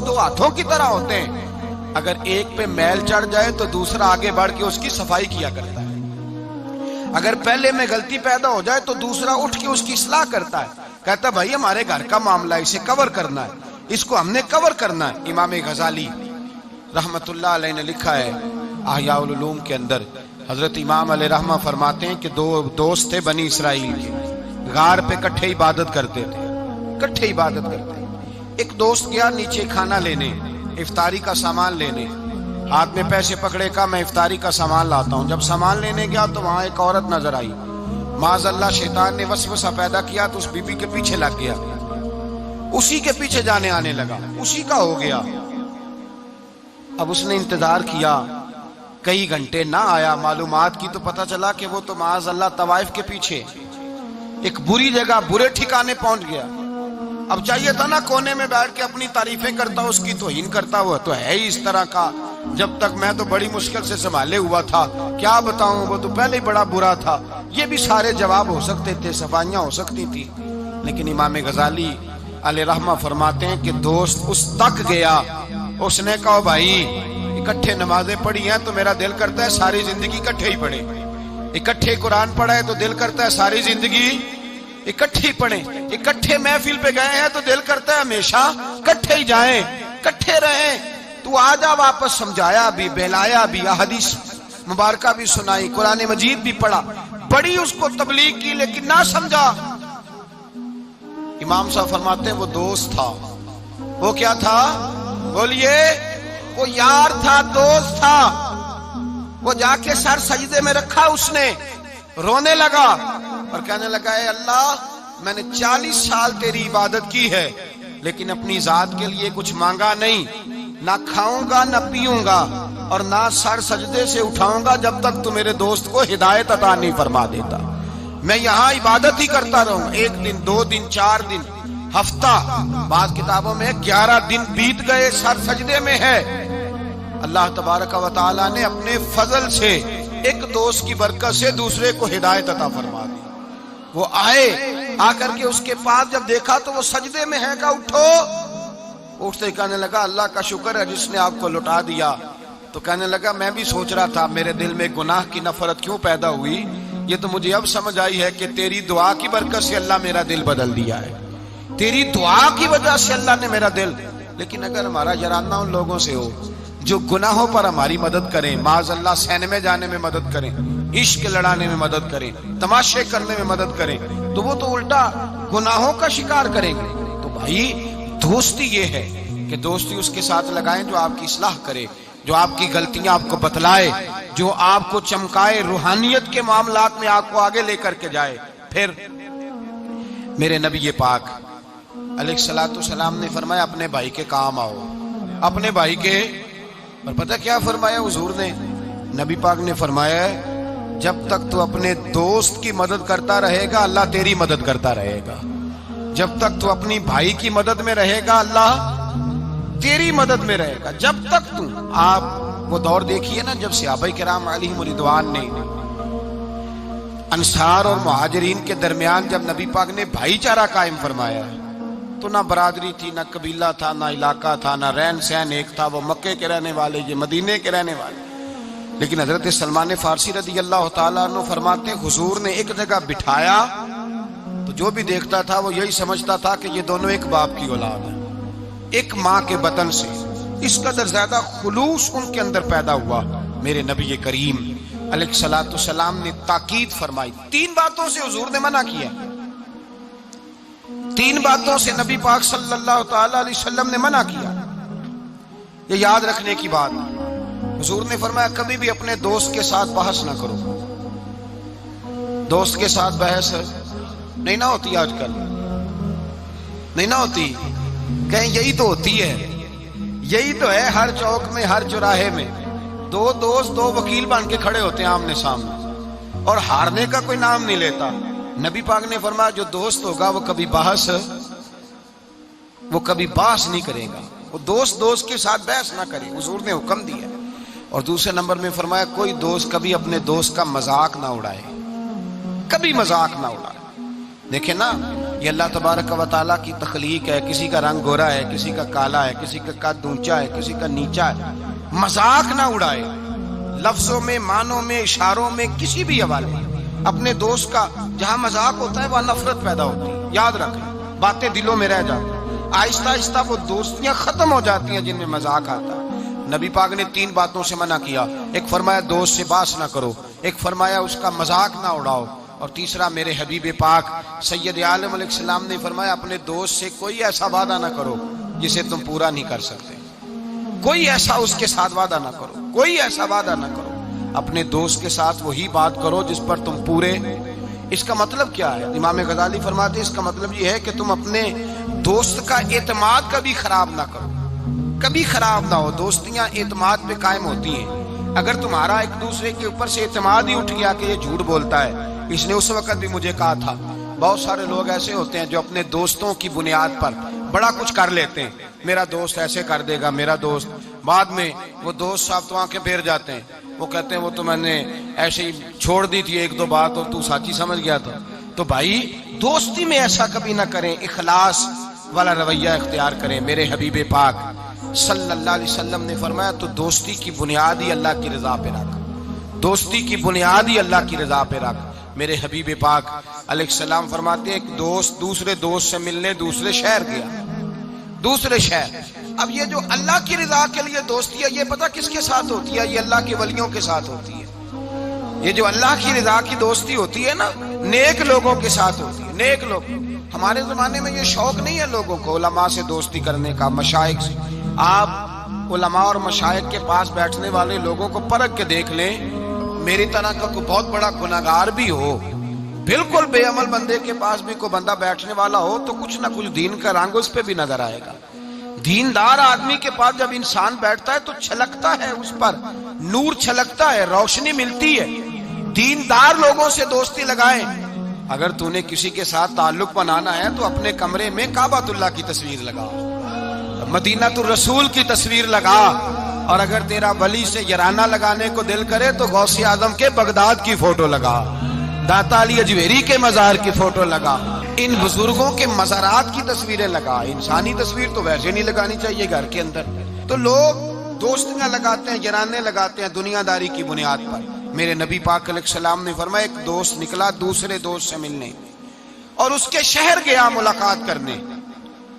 دو ہاتھوں کی طرح ہوتے ہیں، اگر ایک پہ میل چڑھ جائے تو دوسرا آگے بڑھ کے اس کی صفائی کیا کرتا ہے، اگر پہلے میں غلطی پیدا ہو جائے تو دوسرا اٹھ کے اس کی اصلاح کرتا ہے، کہتا ہے بھائی ہمارے گھر کا معاملہ ہے، اسے کور کرنا ہے، اس کو ہم نے کور کرنا ہے۔ امام غزالی رحمت اللہ علیہ نے لکھا ہے احیاء العلوم کے اندر، حضرت امام علیہ رحمہ فرماتے ہیں کہ دو دوست تھے بنی اسرائیل کے، غار پہ کٹھے عبادت کرتے تھے، کٹھے عبادت کرتے۔ ایک دوست گیا نیچے کھانا لینے، افطاری کا سامان لینے، ہاتھ میں پیسے پکڑے کا میں افطاری کا سامان لاتا ہوں۔ جب سامان لینے گیا تو وہاں ایک عورت نظر آئی، معاذ اللہ شیطان نے وسوسہ پیدا کیا تو اس بی بی کے پیچھے لگ گیا، اسی کے پیچھے جانے آنے لگا، اسی کا ہو گیا۔ اب اس نے انتظار کیا، کئی گھنٹے نہ آیا، معلومات کی تو پتہ چلا کہ وہ تو معاذ اللہ طوائف کے پیچھے ایک بری جگہ برے ٹھکانے پہنچ گیا۔ اب چاہیے تھا نا کونے میں بیٹھ کے اپنی تعریفیں کرتا، اس کی توہین کرتا، ہوا تو ہے ہی اس طرح کا، جب تک میں تو بڑی مشکل سے سنبھالے ہوا تھا، کیا بتاؤں وہ تو پہلے ہی بڑا برا تھا۔ یہ بھی سارے جواب ہو سکتے تھے، صفائیاں ہو سکتی تھی، لیکن امام غزالی علیہ رحمہ فرماتے ہیں کہ دوست اس تک گیا، اس نے کہا بھائی اکٹھے نمازیں پڑھی ہیں تو میرا دل کرتا ہے ساری زندگی اکٹھے ہی پڑھیں، اکٹھے قرآن پڑھا ہے تو دل کرتا ہے ساری زندگی اکٹھے ہی پڑھیں، اکٹھے محفل پہ گئے ہیں تو دل کرتا ہے ہمیشہ اکٹھے ہی جائیں، اکٹھے رہیں۔ تو آجا واپس سمجھایا بھی، بہلایا بھی، احادیث مبارکہ بھی سنائی، قرآن مجید بھی پڑھا، بڑی اس کو تبلیغ کی، لیکن نہ سمجھا۔ امام صاحب فرماتے ہیں وہ دوست تھا، وہ کیا تھا؟ بولیے، وہ یار تھا، دوست تھا۔ وہ جا کے سر سجدے میں رکھا، اس نے رونے لگا اور کہنے لگا اے اللہ میں نے 40 سال تیری عبادت کی ہے، لیکن اپنی ذات کے لیے کچھ مانگا نہیں، نہ کھاؤں گا نہ پیوں گا اور نہ سر سجدے سے اٹھاؤں گا جب تک تو میرے دوست کو ہدایت عطا نہیں فرما دیتا۔ میں یہاں عبادت ہی کرتا رہوں، 1 دن 2 دن 4 دن ہفتہ، بعض کتابوں میں 11 دن بیت گئے، سر سجدے میں ہے۔ اللہ تبارک و تعالی نے اپنے فضل سے ایک دوست کی برکت سے دوسرے کو ہدایت عطا فرما دی۔ وہ آئے، آ کر کے اس کے پاس جب دیکھا تو وہ سجدے میں ہے، کہا اٹھو۔ اٹھتے کہنے لگا اللہ کا شکر ہے جس نے آپ کو لٹا دیا۔ تو کہنے لگا میں بھی سوچ رہا تھا میرے دل میں گناہ کی نفرت کیوں پیدا ہوئی، یہ تو مجھے اب سمجھ آئی ہے کہ تیری دعا کی برکت سے اللہ میرا دل بدل دیا ہے، تیری دعا کی وجہ سے اللہ نے میرا دل۔ لیکن اگر ہمارا جرانہ ان لوگوں سے ہو جو گناہوں پر ہماری مدد کریں، معاذ اللہ سینمے جانے میں مدد کریں، عشق لڑانے میں مدد کریں، تماشے کرنے میں مدد کریں، تو وہ تو الٹا گناہوں کا شکار کریں گے۔ تو بھائی دوستی یہ ہے کہ دوستی اس کے ساتھ لگائیں جو آپ کی اصلاح کرے، جو آپ کی غلطیاں آپ کو بتلائے، جو آپ کو چمکائے، روحانیت کے معاملات میں آپ کو آگے لے کر کے جائے۔ پھر میرے نبی پاک علیہ الصلوۃ والسلام نے فرمایا اپنے بھائی کے کام آؤ، اپنے بھائی کے۔ اور پتہ کیا فرمایا حضور نے؟ نبی پاک نے فرمایا جب تک تو اپنے دوست کی مدد کرتا رہے گا اللہ تیری مدد کرتا رہے گا، جب تک تو اپنی بھائی کی مدد میں رہے گا اللہ تیری مدد میں رہے گا، جب تک تو۔ آپ وہ دور دیکھیے نا جب صحابہ کرام علیہم رضوان نے انصار اور مہاجرین کے درمیان جب نبی پاک نے بھائی چارہ قائم فرمایا تو نہ برادری تھی، نہ قبیلہ تھا، نہ علاقہ تھا، نہ رہن سہن ایک تھا، وہ مکے کے رہنے والے یہ مدینے کے رہنے والے۔ لیکن حضرت سلمان فارسی رضی اللہ تعالیٰ عنہ فرماتے ہیں حضور نے ایک جگہ بٹھایا تو جو بھی دیکھتا تھا وہ یہی سمجھتا تھا کہ یہ دونوں ایک باپ کی اولاد ہیں، ایک ماں کے بطن سے۔ اس قدر زیادہ خلوص ان کے اندر پیدا ہوا۔ میرے نبی کریم علیہ الصلوۃ والسلام نے تاکید فرمائی، 3 باتوں سے حضور نے منع کیا، 3 باتوں سے نبی پاک صلی اللہ تعالی علیہ وسلم نے منع کیا۔ یہ یاد رکھنے کی بات، حضور نے فرمایا کبھی بھی اپنے دوست کے ساتھ بحث نہ کرو، دوست کے ساتھ بحث نہیں نہ ہوتی آج کل، نہیں نہ ہوتی، کہیں یہی تو ہوتی ہے، یہی تو ہے ہر چوک میں، ہر چوراہے میں دو دوست دو وکیل بن کے کھڑے ہوتے ہیں آمنے سامنے، اور ہارنے کا کوئی نام نہیں لیتا۔ نبی پاک نے فرمایا جو دوست ہوگا وہ کبھی بحث نہیں کرے گا، وہ دوست کے ساتھ بحث نہ کرے، حضور نے حکم دیا۔ اور دوسرے نمبر میں فرمایا کوئی دوست کبھی اپنے دوست کا مذاق نہ اڑائے، کبھی مذاق نہ اڑائے۔ دیکھیں نا، یہ اللہ تبارک و تعالیٰ کی تخلیق ہے، کسی کا رنگ گورا ہے، کسی کا کالا ہے، کسی کا قد اونچا ہے، کسی کا نیچا ہے، مذاق نہ اڑائے، لفظوں میں، معنوں میں، اشاروں میں، کسی بھی حوالے۔ اپنے دوست کا جہاں مذاق ہوتا ہے وہاں نفرت پیدا ہوتی ہے، یاد رکھیں، باتیں دلوں میں رہ جاتی ہیں، آہستہ آہستہ وہ دوستیاں ختم ہو جاتی ہیں جن میں مذاق آتا ہے۔ نبی پاک نے 3 باتوں سے منع کیا، ایک فرمایا دوست سے بحث نہ کرو، ایک فرمایا اس کا مذاق نہ اڑاؤ، اور تیسرا میرے حبیب پاک سید عالم علیہ السلام نے فرمایا اپنے دوست سے کوئی ایسا وعدہ نہ کرو جسے تم پورا نہیں کر سکتے، کوئی ایسا اس کے ساتھ وعدہ نہ کرو، کوئی ایسا وعدہ نہ کرو، اپنے دوست کے ساتھ وہی بات کرو جس پر تم پورے۔ اس کا مطلب کیا ہے؟ امام غزالی فرماتے ہیں اس کا مطلب یہ ہے کہ تم اپنے دوست کا اعتماد کبھی خراب نہ کرو، کبھی خراب نہ ہو۔ دوستیاں اعتماد پہ قائم ہوتی ہیں، اگر تمہارا ایک دوسرے کے اوپر سے اعتماد ہی اٹھ گیا کہ یہ جھوٹ بولتا ہے، اس نے اس وقت بھی مجھے کہا تھا، بہت سارے لوگ ایسے ہوتے ہیں جو اپنے دوستوں کی بنیاد پر بڑا کچھ کر لیتے ہیں، میرا دوست ایسے کر دے گا، میرا دوست، بعد میں وہ دوست صاحب تو آنکھیں پھیر جاتے ہیں، وہ کہتے ہیں وہ تو میں نے ایسے ہی چھوڑ دی تھی 1-2 بات اور تو سچی سمجھ گیا تھا۔ تو بھائی دوستی میں ایسا کبھی نہ کریں، اخلاص والا رویہ اختیار کریں۔ میرے حبیب پاک صلی اللہ علیہ وسلم نے فرمایا تو دوستی کی بنیاد ہی اللہ کی رضا پہ رکھ، دوستی کی بنیاد ہی اللہ کی رضا پہ رکھ۔ میرے حبیب پاک علیہ السلام فرماتے ہیں ایک دوست دوسرے دوست سے ملنے دوسرے شہر گیا، دوسرے شہر۔ اب یہ جو اللہ کی رضا کے لیے دوستی ہے یہ پتہ کس کے ساتھ ہوتی ہے؟ یہ اللہ کے ولیوں کے ساتھ ہوتی ہے۔ یہ جو اللہ کی رضا کی دوستی ہوتی ہے نا، نیک لوگوں کے ساتھ ہوتی ہے، نیک لوگ۔ ہمارے زمانے میں یہ شوق نہیں ہے لوگوں کو علماء سے دوستی کرنے کا، مشائخ سے۔ آپ علماء اور مشائخ کے پاس بیٹھنے والے لوگوں کو پرکھ کے دیکھ لیں، میری طرح کا کوئی بہت بڑا گناہگار بھی ہو، بالکل بے عمل بندے کے پاس بھی کوئی بندہ بیٹھنے والا ہو تو کچھ نہ کچھ دین کا رنگ اس پہ بھی نظر آئے گا۔ دیندار آدمی کے پاس جب انسان بیٹھتا ہے تو چھلکتا ہے، اس پر نور چھلکتا ہے، روشنی ملتی ہے۔ دیندار لوگوں سے دوستی لگائیں۔ اگر تو نے کسی کے ساتھ تعلق بنانا ہے تو اپنے کمرے میں کعبۃ اللہ کی تصویر لگا، مدینہ الرسول کی تصویر لگا، اور اگر تیرا ولی سے یارانہ لگانے کو دل کرے تو غوث اعظم کے بغداد کی فوٹو لگا، داتا علی اجویری کے مزار کی فوٹو لگا، ان بزرگوں کے مزارات کی تصویریں لگا۔ انسانی تصویر تو ویسے نہیں لگانی چاہیے گھر کے اندر۔ تو لوگ دوستیاں لگاتے ہیں، یارانے لگاتے ہیں دنیا داری کی بنیاد پر۔ میرے نبی پاک علیہ السلام نے فرمایا ایک دوست نکلا دوسرے دوست سے ملنے اور اس کے شہر گیا ملاقات کرنے،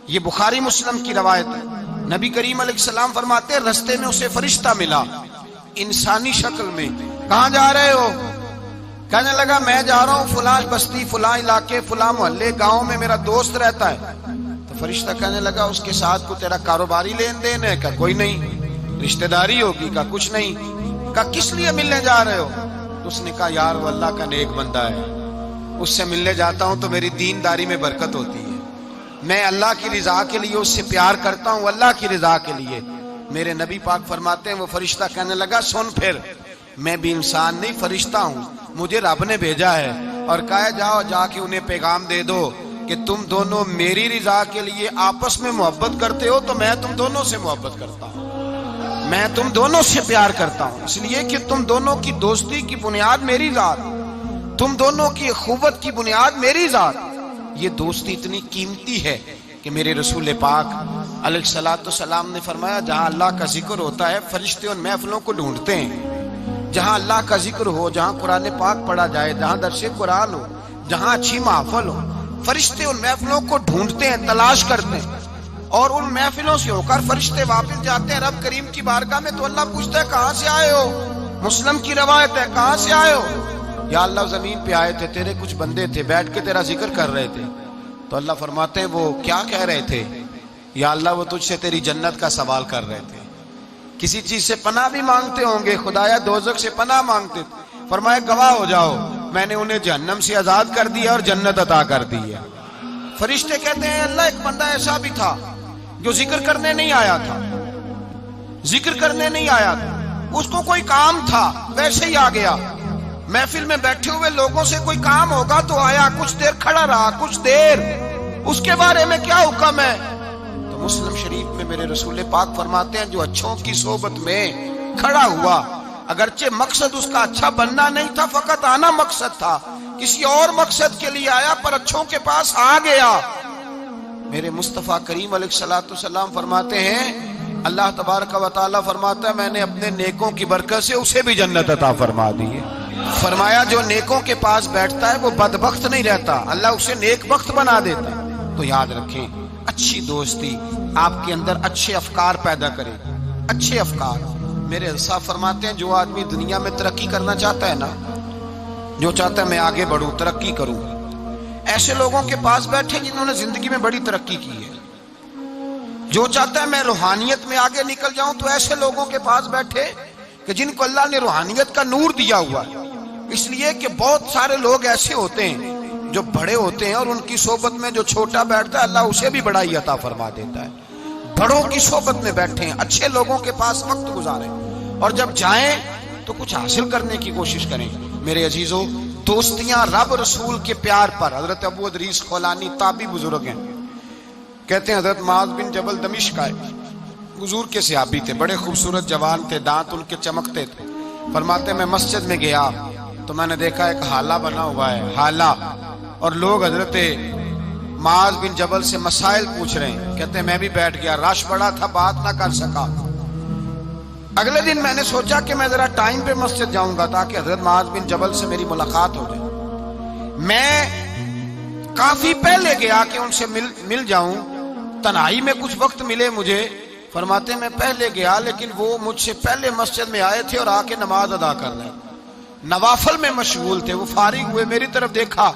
یہ بخاری مسلم کی روایت ہے۔ نبی کریم علیہ السلام فرماتے ہیں رستے میں اسے فرشتہ ملا انسانی شکل میں، کہاں جا رہے ہو؟ کہنے لگا میں جا رہا ہوں فلاں بستی، فلاں علاقے، فلاں محلے، گاؤں میں میرا دوست رہتا ہے۔ تو فرشتہ کہنے لگا اس کے ساتھ کو تیرا کاروباری لین دین ہے؟ کہا کوئی نہیں۔ رشتہ داری ہوگی؟ کہا کچھ نہیں۔ کہا کس لیے ملنے جا رہے ہو؟ تو اس نے کہا یار وہ اللہ کا نیک بندہ ہے، اس سے ملنے جاتا ہوں تو میری دینداری میں برکت ہوتی ہے، میں اللہ کی رضا کے لیے اس سے پیار کرتا ہوں، اللہ کی رضا کے لیے۔ میرے نبی پاک فرماتے ہیں وہ فرشتہ کہنے لگا سن پھر، میں بھی انسان نہیں فرشتہ ہوں، مجھے رب نے بھیجا ہے اور کہا جاؤ جا کے انہیں پیغام دے دو کہ تم دونوں میری رضا کے لیے آپس میں محبت کرتے ہو تو میں تم دونوں سے محبت کرتا ہوں، میں تم دونوں سے پیار کرتا ہوں، اس لیے کہ تم دونوں کی دوستی کی بنیاد میری ذات، تم دونوں کی اخوت کی بنیاد میری ذات۔ یہ دوستی اتنی قیمتی ہے کہ میرے رسول پاک علیہ الصلوۃ والسلام نے فرمایا جہاں اللہ کا ذکر ہوتا ہے فرشتے ان محفلوں کو ڈھونڈتے ہیں، جہاں اللہ کا ذکر ہو، جہاں قرآن پاک پڑھا جائے، جہاں درس قرآن ہو، جہاں اچھی محفل ہو، فرشتے ان محفلوں کو ڈھونڈتے ہیں، تلاش کرتے ہیں، اور ان محفلوں سے ہو کر فرشتے واپس جاتے ہیں رب کریم کی بارگاہ میں تو اللہ پوچھتا ہے کہاں سے آئے ہو؟ مسلم کی روایت ہے کہاں سے آئے ہو؟ یا اللہ زمین پہ آئے تھے، تیرے کچھ بندے تھے بیٹھ کے تیرا ذکر کر رہے تھے۔ تو اللہ فرماتے ہیں وہ کیا کہہ رہے تھے؟ یا اللہ وہ تجھ سے تیری جنت کا سوال کر رہے تھے، کسی چیز سے پناہ بھی مانگتے ہوں گے، خدایا دوزخ سے پناہ مانگتے تھے۔ فرمایا گواہ ہو جاؤ میں نے انہیں جہنم سے آزاد کر دیا اور جنت عطا کر دی ہے۔ فرشتے کہتے ہیں اللہ ایک بندہ ایسا بھی تھا جو ذکر کرنے نہیں آیا تھا، ذکر کرنے نہیں آیا تھا، اس کو کوئی کام تھا ویسے ہی آ گیا۔ محفل میں بیٹھے ہوئے لوگوں سے کوئی کام ہوگا تو آیا، کچھ دیر کھڑا رہا، کچھ دیر، اس کے بارے میں کیا حکم ہے؟ تو مسلم شریف میں میرے رسول پاک فرماتے ہیں جو اچھوں کی صحبت میں کھڑا ہوا، اگرچہ مقصد اس کا اچھا بننا نہیں تھا، فقط آنا مقصد تھا، کسی اور مقصد کے لیے آیا پر اچھوں کے پاس آ گیا۔ میرے مصطفیٰ کریم علیہ الصلوۃ والسلام فرماتے ہیں اللہ تبارک و تعالیٰ فرماتا ہے میں نے اپنے نیکوں کی برکت سے اسے بھی جنت عطا فرما دی ہے۔ فرمایا جو نیکوں کے پاس بیٹھتا ہے وہ بدبخت نہیں رہتا، اللہ اسے نیک بخت بنا دیتا ہے۔ تو یاد رکھیں اچھی دوستی آپ کے اندر اچھے افکار پیدا کرے، اچھے افکار۔ میرے انصاف فرماتے ہیں جو آدمی دنیا میں ترقی کرنا چاہتا ہے نا، جو چاہتا ہے میں آگے بڑھوں، ترقی کروں، ایسے لوگوں کے پاس بیٹھے جنہوں نے زندگی میں بڑی ترقی کی ہے۔ جو چاہتا ہے میں روحانیت میں آگے نکل جاؤں تو ایسے لوگوں کے پاس بیٹھے کہ جن کو اللہ نے روحانیت کا نور دیا ہوا ہے۔ اس لیے کہ بہت سارے لوگ ایسے ہوتے ہیں جو بڑے ہوتے ہیں اور ان کی صحبت میں جو چھوٹا بیٹھتا ہے اللہ اسے بھی بڑائی عطا فرما دیتا ہے۔ بڑوں کی صحبت میں بیٹھیں، اچھے لوگوں کے پاس وقت گزاریں، اور جب جائیں تو کچھ حاصل کرنے کی کوشش کریں۔ میرے عزیزو، دوستیاں رب رسول کے پیار پر۔ حضرت ابو ادریس خولانی تابعی بزرگ ہیں، کہتے ہیں حضرت معاذ بن جبل دمشق آئے، حضور کے صحابی تھے، بڑے خوبصورت جوان تھے، دانت ان کے چمکتے تھے۔ فرماتے ہیں میں مسجد میں گیا تو میں نے دیکھا ایک حالہ بنا ہوا ہے، حالہ، اور لوگ حضرت معاذ بن جبل سے مسائل پوچھ رہے ہیں۔ کہتے ہیں میں بھی بیٹھ گیا، رش بڑا تھا، بات نہ کر سکا۔ اگلے دن میں نے سوچا کہ میں ذرا ٹائم پہ مسجد جاؤں گا تاکہ حضرت معاذ بن جبل سے میری ملاقات ہو جائے۔ میں کافی پہلے گیا کہ ان سے مل جاؤں، تنہائی میں کچھ وقت ملے مجھے۔ فرماتے ہیں میں پہلے گیا لیکن وہ مجھ سے پہلے مسجد میں آئے تھے اور آ کے نماز ادا کر رہے، نوافل میں مشغول تھے۔ وہ فارغ ہوئے، میری طرف دیکھا،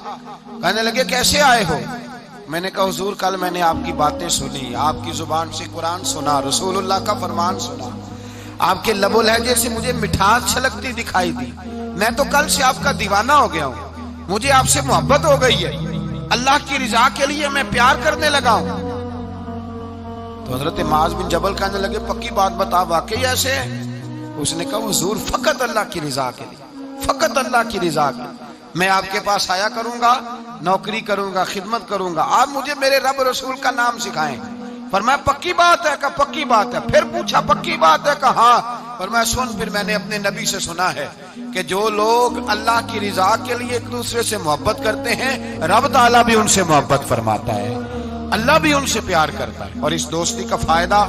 کہنے لگے کیسے آئے ہو؟ میں نے کہا حضور کل میں نے آپ کی باتیں سنی، آپ کی زبان سے قرآن سنا، رسول اللہ کا فرمان سنا، آپ کے لب و لہجے سے مجھے مٹھاس چھلکتی دکھائی دی، میں تو کل سے آپ کا دیوانہ ہو گیا ہوں، مجھے آپ سے محبت ہو گئی ہے، اللہ کی رضا کے لیے میں پیار کرنے لگا ہوں۔ تو حضرت معاذ بن جبل کہنے لگے پکی بات بتا، واقعی ایسے ہے؟ اس نے کہا حضور فقط اللہ کی رضا کے لیے، فقط اللہ کی رضا کے لیے میں آپ کے پاس آیا کروں گا، نوکری کروں گا، خدمت کروں گا، آپ مجھے میرے رب رسول کا نام سکھائیں۔ فرمایا پکی بات ہے؟ کہا پکی بات ہے۔ پھر پوچھا پکی بات ہے؟ کہا ہاں۔ فرمایا سن، پھر میں نے اپنے نبی سے سنا ہے کہ جو لوگ اللہ کی رضا کے لیے ایک دوسرے سے محبت کرتے ہیں رب تعالیٰ بھی ان سے محبت فرماتا ہے، اللہ بھی ان سے پیار کرتا ہے۔ اور اس دوستی کا فائدہ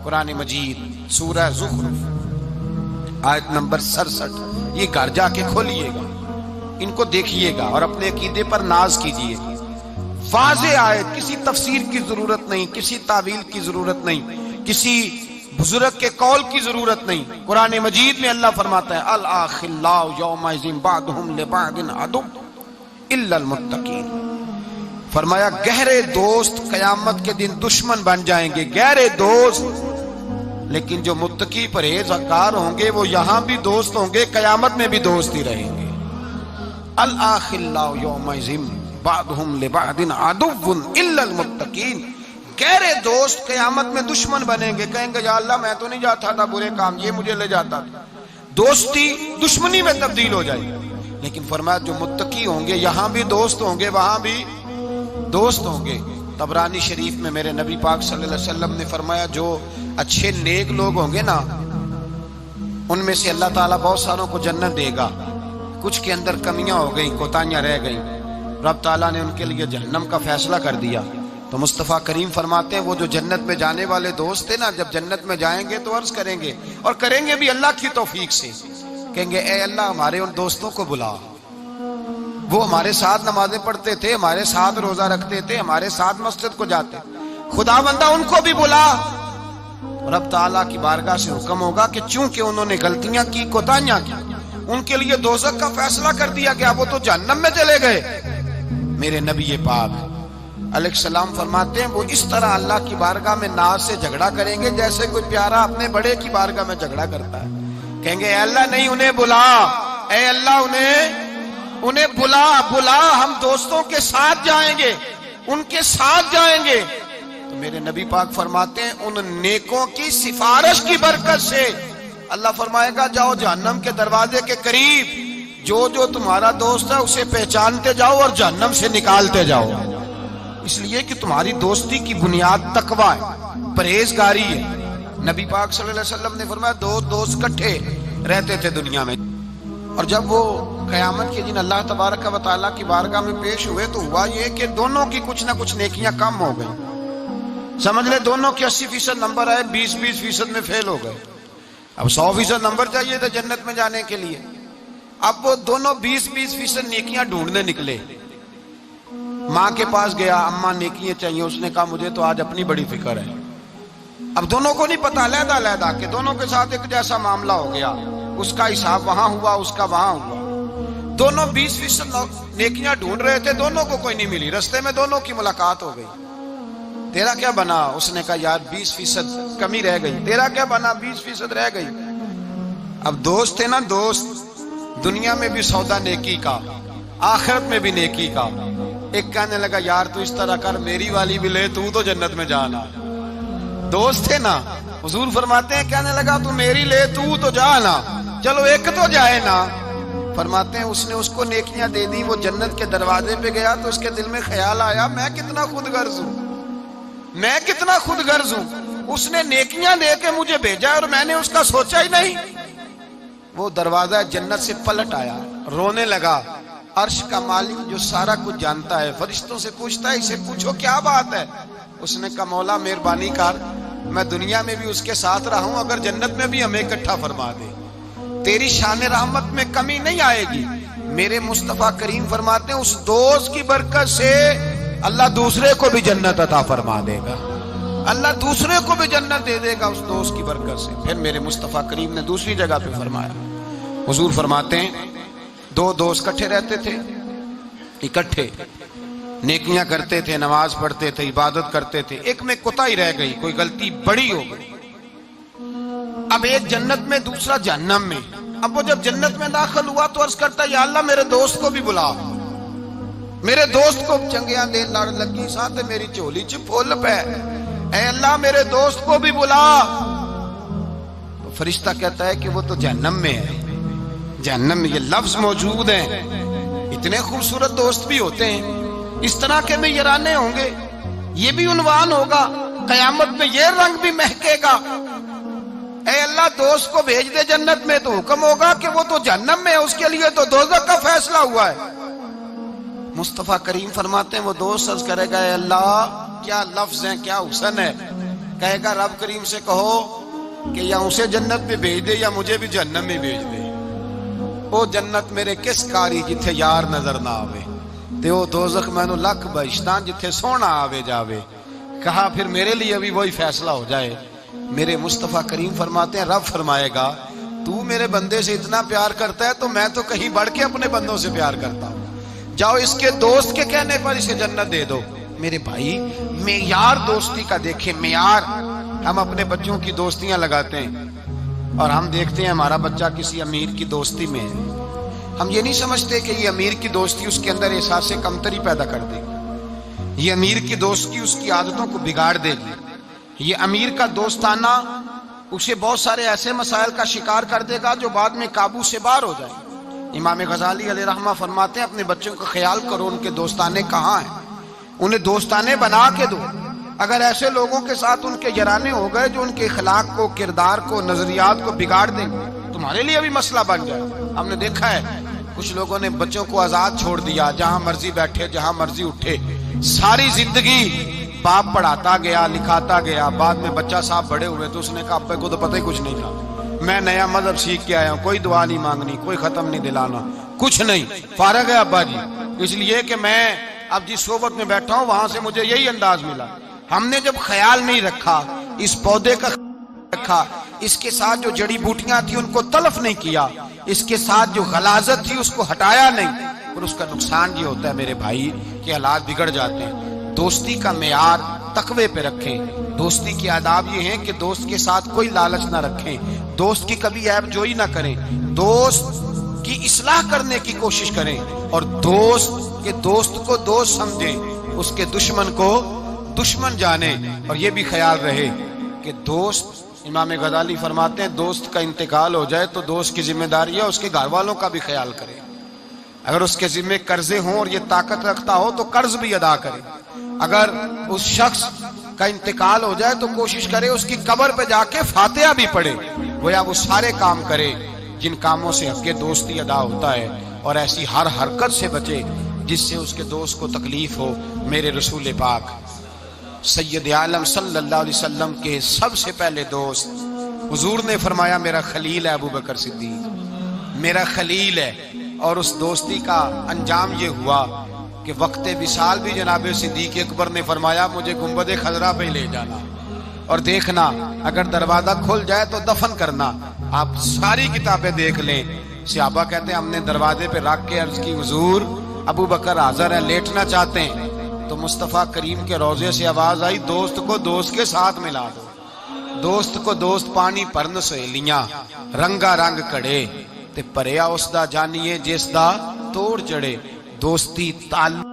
قرآن مجید سورہ زخرف آیت نمبر 67، یہ گھر جا کے کھولیے گا، ان کو دیکھیے گا اور اپنے عقیدے پر ناز کیجیے گا۔ واضح آیت، کسی تفسیر کی ضرورت نہیں، کسی تعویل کی ضرورت نہیں، کسی بزرگ کے قول کی ضرورت نہیں۔ قرآن مجید میں اللہ فرماتا ہے الاخلاء یومئذ بعضهم لبعض عدو الا المتقین۔ فرمایا گہرے دوست قیامت کے دن دشمن بن جائیں گے، گہرے دوست، لیکن جو متقی پرہیزگار ہوں گے وہ یہاں بھی دوست ہوں گے، قیامت میں بھی دوست ہی رہیں گے۔ الاخلاء یومئذ بعضهم لبعض عدو الا المتقین، گہرے دوست قیامت میں دشمن بنیں گے، کہیں گے یا اللہ میں تو نہیں جاتا تھا برے کام، یہ مجھے لے جاتا تھا، دوستی دشمنی میں تبدیل ہو جائے گی۔ لیکن فرمایا جو متقی ہوں گے یہاں بھی دوست ہوں گے، وہاں بھی دوست ہوں گے۔ طبرانی شریف میں میرے نبی پاک صلی اللہ علیہ وسلم نے فرمایا جو اچھے نیک لوگ ہوں گے نا ان میں سے اللہ تعالیٰ بہت ساروں کو جنت دے گا، کچھ کے اندر کمیاں ہو گئیں، کوتاہیاں رہ گئیں، رب تعالیٰ نے ان کے لیے جہنم کا فیصلہ کر دیا۔ تو مصطفیٰ کریم فرماتے ہیں وہ جو جنت میں جانے والے دوست تھے نا، جب جنت میں جائیں گے تو عرض کریں گے، اور کریں گے بھی اللہ کی توفیق سے، کہیں گے اے اللہ ہمارے ان دوستوں کو بلا، وہ ہمارے ساتھ نمازیں پڑھتے تھے، ہمارے ساتھ روزہ رکھتے تھے، ہمارے ساتھ مسجد کو جاتے، خدا بندہ ان کو بھی بلا۔ رب تعالیٰ کی بارگاہ سے حکم ہوگا کہ چونکہ انہوں نے غلطیاں کی، کوتاہیاں کی، ان کے لیے دوزخ کا فیصلہ کر دیا گیا، وہ تو جہنم میں چلے گئے۔ میرے نبی پاک علیہ السلام فرماتے ہیں وہ اس طرح اللہ کی بارگاہ میں ناز سے جھگڑا کریں گے جیسے کوئی پیارا اپنے بڑے کی بارگاہ میں جھگڑا کرتا ہے، کہیں گے اے اللہ نہیں انہیں بلا، اے اللہ انہیں انہیں بلا بلا، ہم دوستوں کے ساتھ جائیں گے، ان کے ساتھ جائیں گے۔ تو میرے نبی پاک فرماتے ہیں ان نیکوں کی سفارش کی برکت سے اللہ فرمائے گا جاؤ جہنم کے دروازے کے قریب، جو جو تمہارا دوست ہے اسے پہچانتے جاؤ اور جہنم سے نکالتے جاؤ۔ اس لیے کہ تمہاری دوستی کی بنیاد تقوی ہے، پرہیزگاری ہے۔ نبی پاک صلی اللہ علیہ وسلم نے فرمایا دو دوست اکٹھے رہتے تھے دنیا میں، اور جب وہ قیامت کے دن اللہ تبارک و تعالیٰ کی بارگاہ میں پیش ہوئے تو ہوا یہ کہ دونوں کی کچھ نہ کچھ نیکیاں کم ہو گئی۔ سمجھ لے دونوں کے 80% نمبر آئے، 20% میں فیل ہو گئے۔ اب 100% نمبر چاہیے تھا جنت میں جانے کے لیے۔ اب وہ دونوں 20% نیکیاں ڈھونڈنے نکلے۔ ماں کے پاس گیا، اماں نیکیاں چاہیے، اس نے کہا مجھے تو آج اپنی بڑی فکر ہے۔ اب دونوں کو نہیں پتا، علیحدہ علیحدہ کہ دونوں کے ساتھ ایک جیسا معاملہ ہو گیا، اس کا حساب وہاں ہوا، اس کا وہاں ہوا۔ دونوں 20% نیکیاں ڈھونڈ رہے تھے، دونوں کو کوئی نہیں ملی، رستے میں دونوں کی ملاقات ہو گئی۔ تیرا کیا بنا؟ اس نے کہا یار 20% کمی رہ گئی۔ تیرا کیا بنا؟ 20% رہ گئی۔ اب دوست تھے نا، دوست دنیا میں بھی سودا نیکی کا، آخرت میں بھی نیکی کا۔ ایک کہنے لگا یار تو اس طرح کر، میری والی بھی لے، تو جنت میں جانا۔ دوست تھے نا، حضور فرماتے ہیں کہنے لگا تو میری لے، تو جانا، چلو ایک تو جائے نا۔ فرماتے ہیں اس نے اس کو نیکیاں دے دی، وہ جنت کے دروازے پہ گیا تو اس کے دل میں خیال آیا میں کتنا خود غرض ہوں، میں کتنا خود غرض ہوں، اس نے نیکیاں دے کے مجھے بھیجا اور میں نے اس کا سوچا ہی نہیں۔ وہ دروازہ جنت سے پلٹ آیا، رونے لگا۔ عرش کا مالک جو سارا کچھ جانتا ہے فرشتوں سے پوچھتا ہے اسے پوچھو کیا بات ہے؟ اس نے کہا مولا مہربانی کر، میں دنیا میں بھی اس کے ساتھ رہا ہوں، اگر جنت میں بھی ہمیں اکٹھا فرما دے، تیری شان رحمت میں کمی نہیں آئے گی۔ میرے مصطفیٰ کریم فرماتے ہیں اس دوست کی برکت سے اللہ دوسرے کو بھی جنت عطا فرما دے گا، اللہ دوسرے کو بھی جنت دے دے گا اس دوست کی برکت سے۔ پھر میرے مصطفیٰ کریم نے دوسری جگہ پہ فرمایا، حضور فرماتے ہیں دو دوست اکٹھے رہتے تھے، اکٹھے نیکیاں کرتے تھے، نماز پڑھتے تھے، عبادت کرتے تھے، ایک میں کوتاہی رہ گئی، کوئی غلطی بڑی ہو گئی۔ اب ایک جنت میں، دوسرا جہنم میں۔ اب وہ جب جنت میں داخل ہوا تو عرض کرتا یا اللہ میرے دوست کو بھی بلا، میرے دوست کو چنگیاں دے لڑ لگی ساتھ میری چولی چ پھول پہ، اے اللہ میرے دوست کو بھی بلا۔ تو فرشتہ کہتا ہے کہ وہ تو جہنم میں ہے، جہنم میں۔ یہ لفظ موجود ہیں، اتنے خوبصورت دوست بھی ہوتے ہیں، اس طرح کے میں یارانے ہوں گے، یہ بھی عنوان ہوگا قیامت میں، یہ رنگ بھی مہکے گا۔ اے اللہ دوست کو بھیج دے جنت میں، تو حکم ہوگا کہ وہ تو جہنم میں ہے، اس کے لیے تو دوزخ کا فیصلہ ہوا ہے۔ مصطفیٰ کریم فرماتے ہیں وہ دوست عرض کرے گا اے اللہ کیا لفظ ہیں، کیا حسن ہے، کہے گا رب کریم سے کہو کہ یا اسے جنت میں بھیج دے یا مجھے بھی جہنم میں بھیج دے۔ او جنت میرے کس کاری جتھے یار نظر نہ آوے، تے او دوزخ مینوں لکھ بہشتاں جتھے سونا آوے جاوے۔ کہا پھر میرے لیے بھی وہی فیصلہ ہو جائے۔ میرے مصطفیٰ کریم فرماتے ہیں رب فرمائے گا تو میرے بندے سے اتنا پیار کرتا ہے تو میں تو کہیں بڑھ کے اپنے بندوں سے پیار کرتا ہوں، جاؤ اس کے دوست کے کہنے پر اسے جنت دے دو۔ میرے بھائی معیار دوستی کا دیکھیں، معیار۔ ہم اپنے بچوں کی دوستیاں لگاتے ہیں اور ہم دیکھتے ہیں ہمارا بچہ کسی امیر کی دوستی میں ہے، ہم یہ نہیں سمجھتے کہ یہ امیر کی دوستی اس کے اندر احساس کمتری پیدا کر دے گی، یہ امیر کی دوستی اس کی عادتوں کو بگاڑ دے گی، یہ امیر کا دوستانہ اسے بہت سارے ایسے مسائل کا شکار کر دے گا جو بعد میں قابو سے باہر ہو جائیں۔ امام غزالی علیہ رحمہ فرماتے ہیں اپنے بچوں کا خیال کرو ان کے دوستانے کہاں ہیں، انہیں دوستانے بنا کے دو۔ اگر ایسے لوگوں کے ساتھ ان کے یارانے ہو گئے جو ان کے اخلاق کو، کردار کو، نظریات کو بگاڑ دیں گے، تمہارے لیے بھی مسئلہ بن جائے۔ ہم نے دیکھا ہے کچھ لوگوں نے بچوں کو آزاد چھوڑ دیا، جہاں مرضی بیٹھے، جہاں مرضی اٹھے، ساری زندگی باپ پڑھاتا گیا، لکھاتا گیا، بعد میں بچہ صاحب بڑے ہوئے تو اس نے کہا ابے کو تو پتہ ہی کچھ نہیں تھا، میں نیا مذہب سیکھ کے آیا ہوں، کوئی دعا نہیں مانگنی، کوئی ختم نہیں دلانا، کچھ نہیں، فارغ ہے ابا جی، اس لیے کہ میں اب جس صحبت میں بیٹھا ہوں وہاں سے مجھے یہی انداز ملا۔ ہم نے جب خیال نہیں رکھا اس پودے کا، رکھا اس کے ساتھ جو جڑی بوٹیاں تھی ان کو تلف نہیں کیا، اس کے ساتھ جو غلاظت تھی اس کو ہٹایا نہیں، اور اس کا نقصان یہ ہوتا ہے میرے بھائی کہ حالات بگڑ جاتے ہیں۔ دوستی کا معیار تقوی پہ رکھیں، دوستی کے آداب یہ ہیں کہ دوست کے ساتھ کوئی لالچ نہ رکھیں، دوست کی کبھی عیب جوئی نہ کریں، دوست کی اصلاح کرنے کی کوشش کریں، اور دوست کے دوست کو دوست سمجھیں، اس کے دشمن کو دشمن جانیں۔ اور یہ بھی خیال رہے کہ دوست، امام غزالی فرماتے ہیں دوست کا انتقال ہو جائے تو دوست کی ذمہ داری ہے اس کے گھر والوں کا بھی خیال کرے۔ اگر اس کے ذمہ قرضے ہوں اور یہ طاقت رکھتا ہو تو قرض بھی ادا کرے۔ اگر اس شخص کا انتقال ہو جائے تو کوشش کرے اس کی قبر پہ جا کے فاتحہ بھی پڑھے، گویا وہ سارے کام کرے جن کاموں سے حق دوستی ادا ہوتا ہے، اور ایسی ہر حرکت سے بچے جس سے اس کے دوست کو تکلیف ہو۔ میرے رسول پاک سید عالم صلی اللہ علیہ وسلم کے سب سے پہلے دوست، حضور نے فرمایا میرا خلیل ہے ابو بکر صدیق، میرا خلیل ہے۔ اور اس دوستی کا انجام یہ ہوا کہ وقت وصال بھی جناب صدیق اکبر نے فرمایا مجھے گنبد خضرا پہ لے جانا، اور دیکھنا اگر دروازہ کھل جائے تو دفن کرنا۔ آپ ساری کتابیں دیکھ لیں، صحابہ کہتے ہیں ہم نے دروازے پہ رکھ کے عرض کی حضور ابو بکر حاضر ہے، لیٹنا چاہتے ہیں، تو مصطفیٰ کریم کے روضے سے آواز آئی دوست کو دوست کے ساتھ ملا دو، دوست کو دوست پانی پرن سہیلیاں، رنگا رنگ کڑے تے پریا اس دا جانیے جس دا توڑ چڑھے۔ دوستی تعلق